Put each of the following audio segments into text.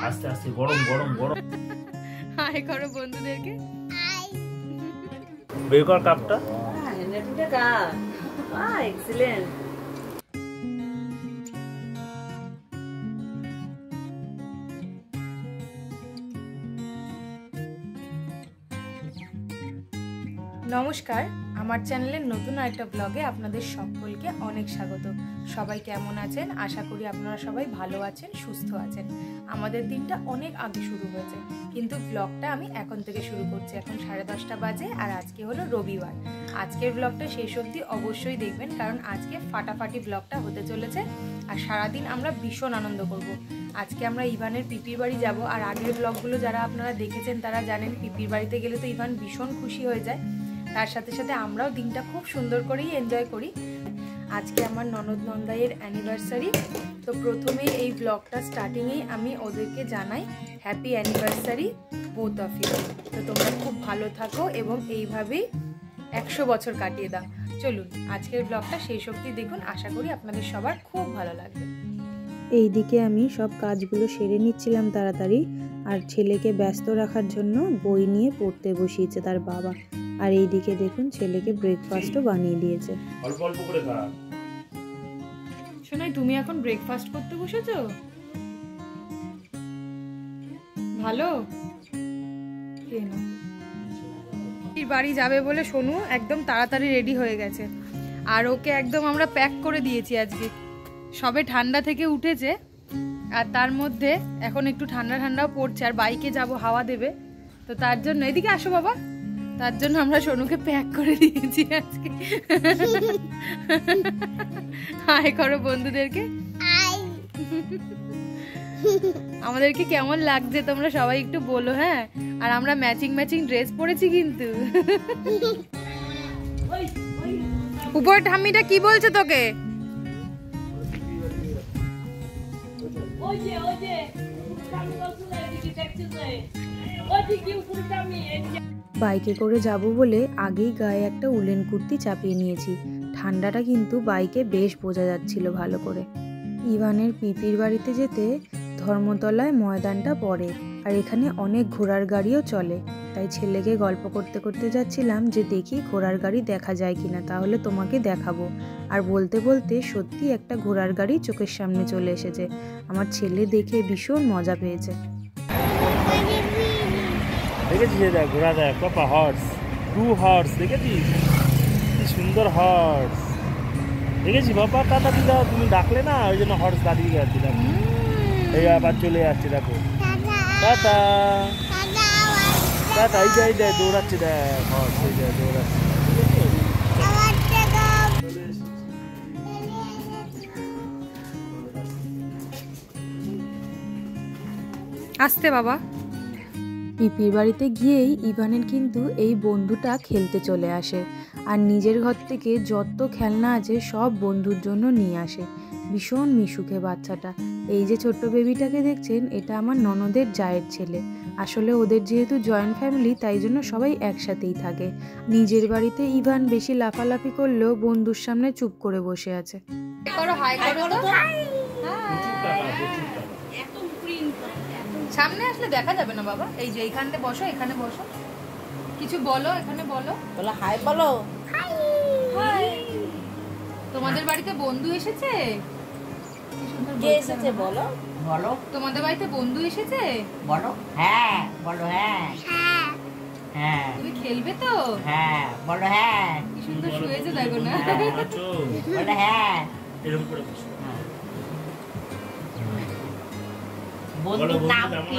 আস্তে আস্তে গরম গরম গরম। হাই করো বন্ধুদেরকে। বের কর কাপটা। এক্সিলেন্ট। নমস্কার, আমার চ্যানেলের নতুন আরেকটা ব্লগে আপনাদের সকলকে অনেক স্বাগত। সবাই কেমন আছেন? আশা করি আপনারা সবাই ভালো আছেন, সুস্থ আছেন। আমাদের দিনটা অনেক আগে শুরু হয়েছে, কিন্তু ব্লগটা আমি এখন থেকে শুরু করছি। এখন 10:30 বাজে, আর আজকে হলো রবিবার। আজকের ব্লগটা শেষ অবধি অবশ্যই দেখবেন, কারণ আজকে ফাটাফাটি ব্লগটা হতে চলেছে। আর সারাদিন আমরা ভীষণ আনন্দ করব। আজকে আমরা ইভানের পিপির বাড়ি যাব। আর আগের ব্লগগুলো যারা আপনারা দেখেছেন তারা জানেন, পিপির বাড়িতে গেলে তো ইভান ভীষণ খুশি হয়ে যায়। তার সাথে সাথে আমরাও দিনটা খুব সুন্দর করেই এনজয় করি। আজকে আমার ননদ নন্দাইয়ের অ্যানিভার্সারি। তো প্রথমেই এই ব্লগটা স্টার্টিংয়েই আমি ওদেরকে জানাই happy anniversary both of you. তো তোমরা খুব ভালো থাকো এবং এইভাবেই 100 বছর কাটিয়ে দাও। চলুন আজকের ব্লগটা শেষ অবধি দেখুন, আশা করি আপনাদের সবার খুব ভালো লাগবে। এইদিকে আমি সব কাজগুলো সেরে নিচ্ছিলাম তাড়াতাড়ি, আর ছেলেকে ব্যস্ত রাখার জন্য বই নিয়ে পড়তে বসিয়েছে তার বাবা। আর এইদিকে দেখুন ছেলেকে ব্রেকফাস্টও বানিয়ে দিয়েছে। অল্প অল্প করে খা। শোনাই, তুমি এখন ব্রেকফাস্ট করতে বসেছো? ভালো। বাড়ি যাবে বলে সোনু একদম তাড়াতাড়ি রেডি হয়ে গেছে, আর ওকে একদম আমরা প্যাক করে দিয়েছি। আজকে সবে ঠান্ডা থেকে উঠেছে, আর তার মধ্যে এখন একটু ঠান্ডা ঠান্ডাও পড়ছে, আর বাইকে যাব, হাওয়া দেবে। তো তার জন্য এদিকে আসো বাবা, তার জন্য আমরা সোনুকে প্যাক করে দিয়েছি আজকে। হাই করো বন্ধুদেরকে। আমাদেরকে কেমন লাগছে তোমরা সবাই একটু বলো, হ্যাঁ। আর আমরা ম্যাচিং ম্যাচিং ড্রেস পরেছি কিন্তু। উপর ঠাম্মিটা কি বলছে তোকে? বাইকে করে যাব বলে আগেই গায়ে একটা উলেন কুর্তি চাপিয়ে নিয়েছি। ঠান্ডাটা কিন্তু বাইকে বেশ বোঝা যাচ্ছিল ভালো করে। ইভানের পিপির বাড়িতে যেতে ধর্মতলায় ময়দানটা পড়ে, আর এখানে অনেক ঘোড়ার গাড়িও চলে। তাই ছেলেকে গল্প করতে করতে যাচ্ছিলাম যে দেখি ঘোড়ার গাড়ি দেখা যায় কিনা, তাহলে তোমাকে দেখাবো। আর বলতে বলতে সত্যি একটা ঘোড়ার গাড়ি চোখের সামনে চলে এসেছে। আমার ছেলে দেখে ভীষণ মজা পেয়েছে। দেখেছিস দেখ ঘোড়া, দেখ পাপা, হর্স, 2 হর্স দেখেছিস? কি সুন্দর হর্স দেখেছি বাবা। টাটা দিদা, তুমি ডাকলে না, ওই জন্য হর্স দাঁড়িয়ে গেছে। দেখো এই আবার চলে যাচ্ছে, দেখো টাটা টাটা। এই যাই দেখ দৌড়াচ্ছে, দেখ হর্স এই যায় দৌড়াচ্ছে। আসতে বাবা। পিপির বাড়িতে গিয়েই ইভানের কিন্তু এই বন্ধুটা খেলতে চলে আসে, আর নিজের ঘর থেকে যত খেলনা আছে সব বন্ধুর জন্য নিয়ে আসে। ভীষণ মিশুকে বাচ্চাটা। এই যে ছোট্ট বেবিটাকে দেখছেন, এটা আমার ননদের জায়ের ছেলে। আসলে ওদের যেহেতু জয়েন্ট ফ্যামিলি, তাই জন্য সবাই একসাথেই থাকে। নিজের বাড়িতে ইভান বেশি লাফালাফি করলেও বন্ধুর সামনে চুপ করে বসে আছে। সামনে আসলে দেখা যাবে না বাবা। এই যে এইখানটা বসো, এখানে বসো, কিছু বলো, এখানে বলো, বলো হাই, বলো হাই। তোমাদের বাড়িতে বন্ধু এসেছে? কে এসেছে বলো, বলো তোমাদের বাড়িতে বন্ধু এসেছে? বলো হ্যাঁ, বলো হ্যাঁ, হ্যাঁ তুমি খেলবে তো? হ্যাঁ বলো হ্যাঁ, কি সুন্দর শুয়েছে দেখো না। বলো হ্যাঁ। এরকম করে বসো। বন্ধুর নাম কি?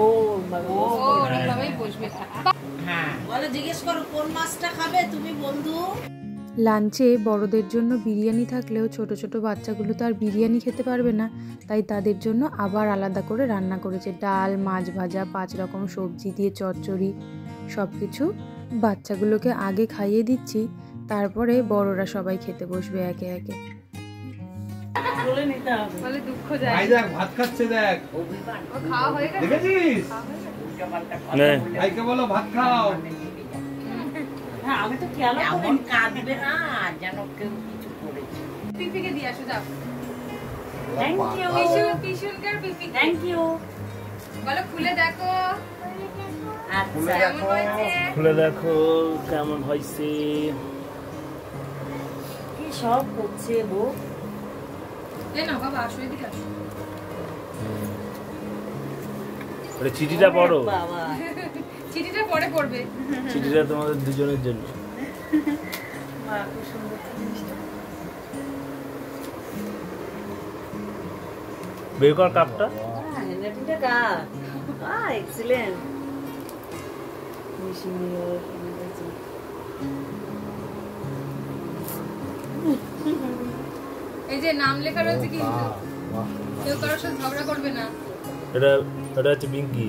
ও ওরকম ভাবেই বসবে। হ্যাঁ বলো, জিজ্ঞেস করো কোন মাছটা খাবে তুমি বন্ধু। লাঞ্চে বড়দের জন্য বিরিয়ানি থাকলেও ছোট ছোট বাচ্চাগুলো তো আর বিরিয়ানি খেতে পারবে না, তাই তাদের জন্য আবার আলাদা করে রান্না করেছে। ডাল, মাছ ভাজা, 5 রকম সবজি দিয়ে চচ্চড়ি, সব কিছু। বাচ্চাগুলোকে আগে খাইয়ে দিচ্ছি, তারপরে বড়রা সবাই খেতে বসবে একে একে। বলে নিতে হবে। বলে দুঃখ যায়। ভাই দেখ ভাত খাচ্ছে দেখ। অভিমান। ও খাওয়া হয়ে গেছে? দেখেছিস? নে। ভাইকে বলো ভাত খাও। হ্যাঁ আমি তো খেয়াল এমন কাঁদবে না যেন কেউ কিছু করেছে। পিপিকে দিয়ে আসো যাও। Thank you. পিছুনকার পিপি। Thank you. বলো খুলে দেখো। আচ্ছা কেমন হয়েছে? খুলে দেখো কেমন হয়েছে। কি সব করছে গো। এই না বাবা আসো এদিকে আসো। এটা চিঠিটা পড়ো। বাবা চিঠিটা পরে পড়বে। চিঠিটা তোমাদের দুজনের জন্য। মা খুব সুন্দর জিনিসটা। বের কর কাপটা। হ্যান্ডরাইটিংটা কার? এক্সিলেন্ট। মিশিং ইউর ইংরেজি। এই যে নাম লেখা রয়েছে কিন্তু কেউ কারোর সাথে ঝগড়া করবে না। এটা হচ্ছে পিঙ্কি।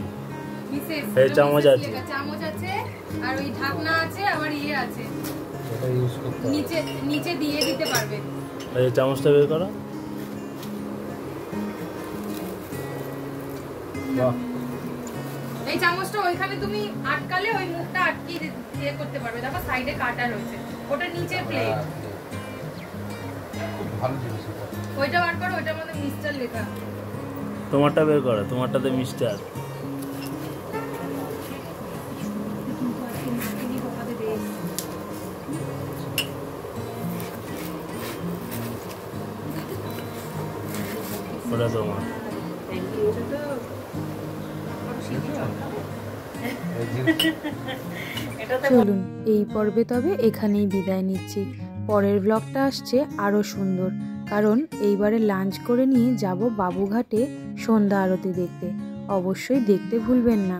মিসেস এই চামচ মিসেস আছে। লেখা, চামচ আছে আর ওই ঢাকনা আছে আবার ইয়ে আছে এটা ইউজ করতে হবে। নিচে নিচে দিয়ে দিতে পারবে। এই চামচটা বের করো। বাহ। এই চামচটা ওইখানে তুমি আটকালে ওই মুখটা আটকিয়ে ইয়ে করতে পারবে। দেখো সাইডে কাটা রয়েছে, ওটা নিচে প্লেট। খুব ভালো জিনিস এটা। ওইটা বার করো, ওইটার মধ্যে মিস্টার লেখা। তোমারটা বের করো, তোমারটাতে মিস্টার। ওটা তোমার। Thank you. এই জিনিস এটাতে চলুন এই পর্বে তবে এখানেই বিদায় নিচ্ছি। পরের ব্লগটা আসছে আরও সুন্দর, কারণ এইবারে লাঞ্চ করে নিয়ে যাব বাবুঘাটে সন্ধ্যা আরতি দেখতে। অবশ্যই দেখতে ভুলবেন না।